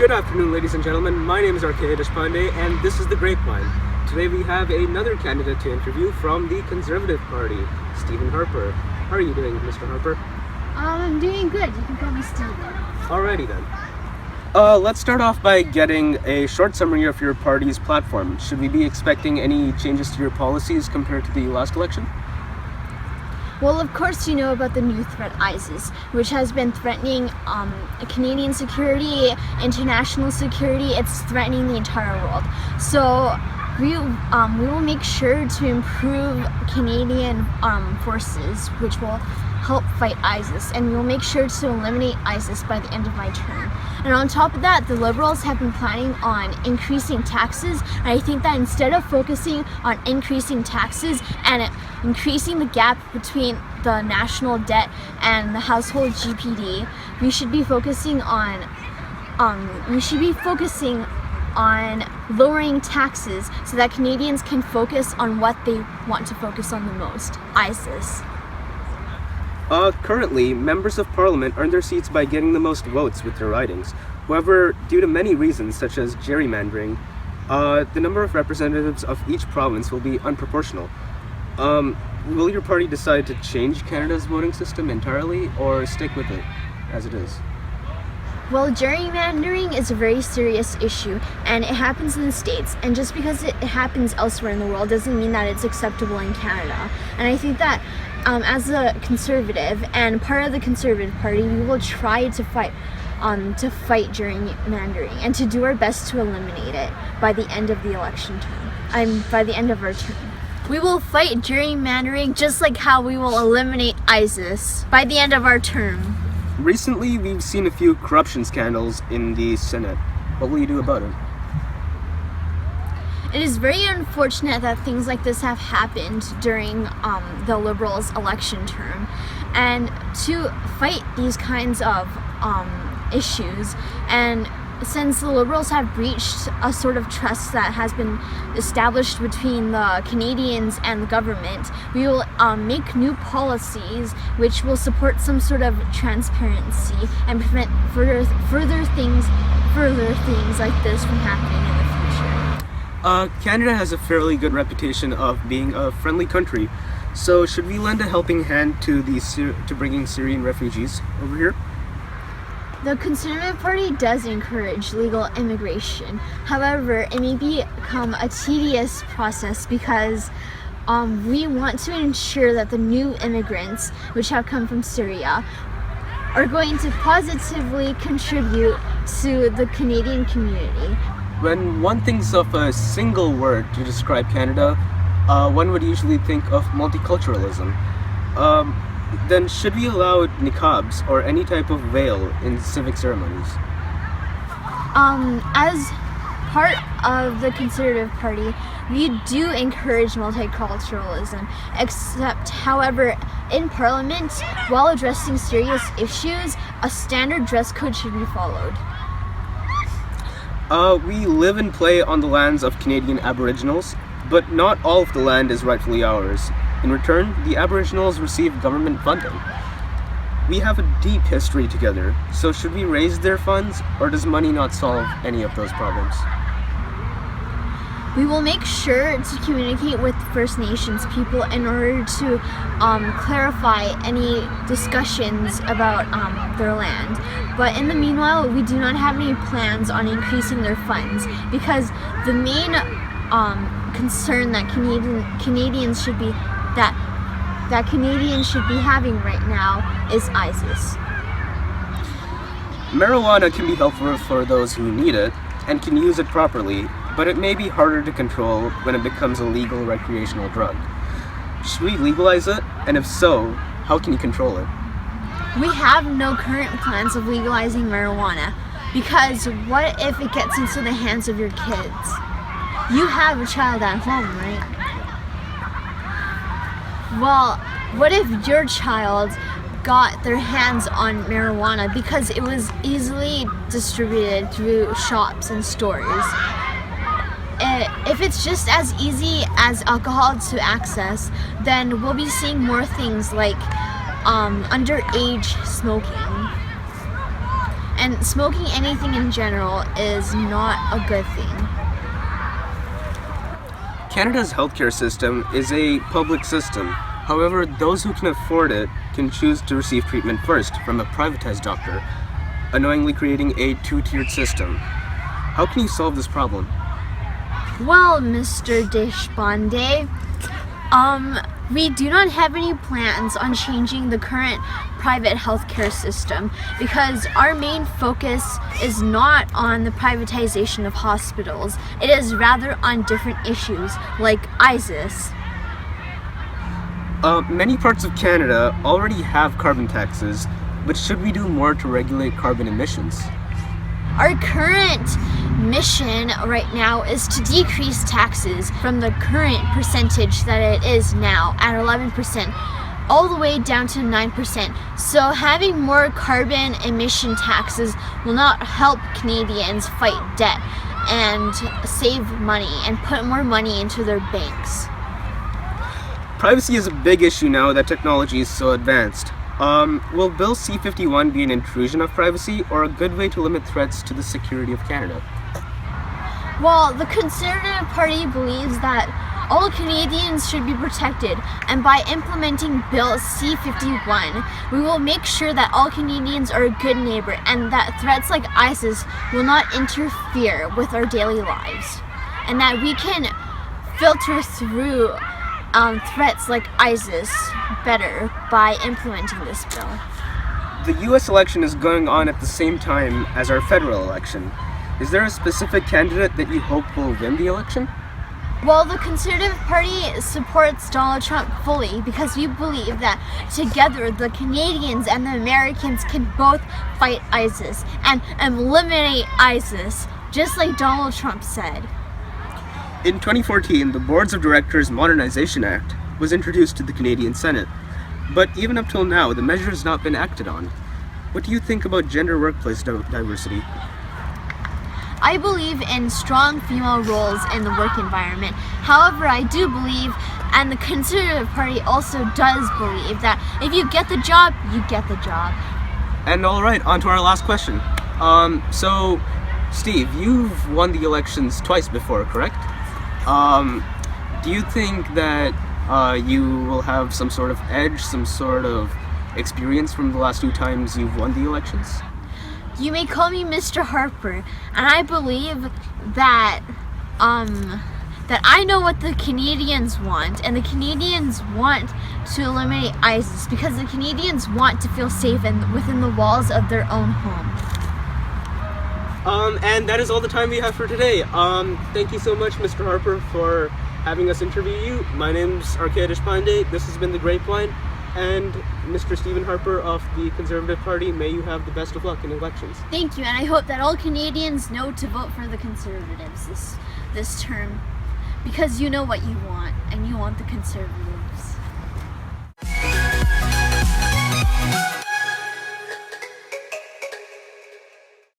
Good afternoon, ladies and gentlemen. My name is Arkeya Deshpande, and this is the Grapevine. Today we have another candidate to interview from the Conservative Party, Stephen Harper. How are you doing, Mr. Harper? I'm doing good. You can call me Steve. Alrighty then. Let's start off by getting a short summary of your party's platform. Should we be expecting any changes to your policies compared to the last election? Well, of course you know about the new threat ISIS, which has been threatening Canadian security, international security. It's threatening the entire world. So we will make sure to improve Canadian forces, which will help fight ISIS, and we will make sure to eliminate ISIS by the end of my term. And on top of that, the Liberals have been planning on increasing taxes, and I think that instead of focusing on increasing taxes and increasing the gap between the national debt and the household GPD, we should be focusing on lowering taxes so that Canadians can focus on what they want to focus on the most, ISIS. Currently, members of parliament earn their seats by getting the most votes with their ridings. However, due to many reasons such as gerrymandering, the number of representatives of each province will be unproportional. Will your party decide to change Canada's voting system entirely or stick with it as it is? Well, gerrymandering is a very serious issue, and it happens in the States, and just because it happens elsewhere in the world doesn't mean that it's acceptable in Canada. And I think that as a Conservative and part of the Conservative Party, we will try to fight gerrymandering and to do our best to eliminate it by the end of the election term. By the end of our term. We will fight gerrymandering just like how we will eliminate ISIS by the end of our term. Recently, we've seen a few corruption scandals in the Senate. What will you do about it? It is very unfortunate that things like this have happened during the Liberals' election term, and to fight these kinds of issues, and since the Liberals have breached a sort of trust that has been established between the Canadians and the government, we will make new policies which will support some sort of transparency and prevent further things like this from happening in the future. Canada has a fairly good reputation of being a friendly country, so should we lend a helping hand to bringing Syrian refugees over here? The Conservative Party does encourage legal immigration. However, it may become a tedious process because we want to ensure that the new immigrants, which have come from Syria, are going to positively contribute to the Canadian community. When one thinks of a single word to describe Canada, one would usually think of multiculturalism. Then should we allow Niqabs or any type of veil in civic ceremonies? As part of the Conservative Party, we do encourage multiculturalism, except, however, in Parliament, while addressing serious issues, a standard dress code should be followed. We live and play on the lands of Canadian Aboriginals, but not all of the land is rightfully ours. In return, the Aboriginals receive government funding. We have a deep history together, so should we raise their funds, or does money not solve any of those problems? We will make sure to communicate with First Nations people in order to clarify any discussions about their land. But in the meanwhile, we do not have any plans on increasing their funds because the main concern that Canadians should be having right now is ISIS. Marijuana can be helpful for those who need it and can use it properly, but it may be harder to control when it becomes a legal recreational drug. Should we legalize it? And if so, how can you control it? We have no current plans of legalizing marijuana because what if it gets into the hands of your kids? You have a child at home, right? Well, what if your child got their hands on marijuana because it was easily distributed through shops and stores? If it's just as easy as alcohol to access, then we'll be seeing more things like underage smoking. And smoking anything in general is not a good thing. Canada's healthcare system is a public system. However, those who can afford it can choose to receive treatment first from a privatized doctor, unknowingly creating a two-tiered system. How can you solve this problem? Well, Mr. Deshpande, we do not have any plans on changing the current private healthcare system because our main focus is not on the privatization of hospitals. It is rather on different issues like ISIS. Many parts of Canada already have carbon taxes, but should we do more to regulate carbon emissions? Our current mission right now is to decrease taxes from the current percentage that it is now at 11% all the way down to 9%. So having more carbon emission taxes will not help Canadians fight debt and save money and put more money into their banks. Privacy is a big issue now that technology is so advanced. Will Bill C-51 be an intrusion of privacy or a good way to limit threats to the security of Canada? Well, the Conservative Party believes that all Canadians should be protected, and by implementing Bill C-51, we will make sure that all Canadians are a good neighbor and that threats like ISIS will not interfere with our daily lives, and that we can filter through threats like ISIS better by implementing this bill. The U.S. election is going on at the same time as our federal election. Is there a specific candidate that you hope will win the election? Well, the Conservative Party supports Donald Trump fully because we believe that together the Canadians and the Americans can both fight ISIS and eliminate ISIS, just like Donald Trump said. In 2014, the Boards of Directors Modernization Act was introduced to the Canadian Senate. But even up till now, the measure has not been acted on. What do you think about gender workplace diversity? I believe in strong female roles in the work environment. However, I do believe, and the Conservative Party also does believe, that if you get the job, you get the job. And all right, on to our last question. So, Steve, you've won the elections twice before, correct? Do you think that you will have some sort of edge, some sort of experience from the last two times you've won the elections? You may call me Mr. Harper, and I believe that that I know what the Canadians want, and the Canadians want to eliminate ISIS because the Canadians want to feel safe within the walls of their own home. And that is all the time we have for today. Thank you so much, Mr. Harper, for having us interview you. My name's Arkeya Deshpande. This has been The Grapevine. And Mr. Stephen Harper of the Conservative Party, may you have the best of luck in elections. Thank you, and I hope that all Canadians know to vote for the Conservatives this term, because you know what you want, and you want the Conservatives.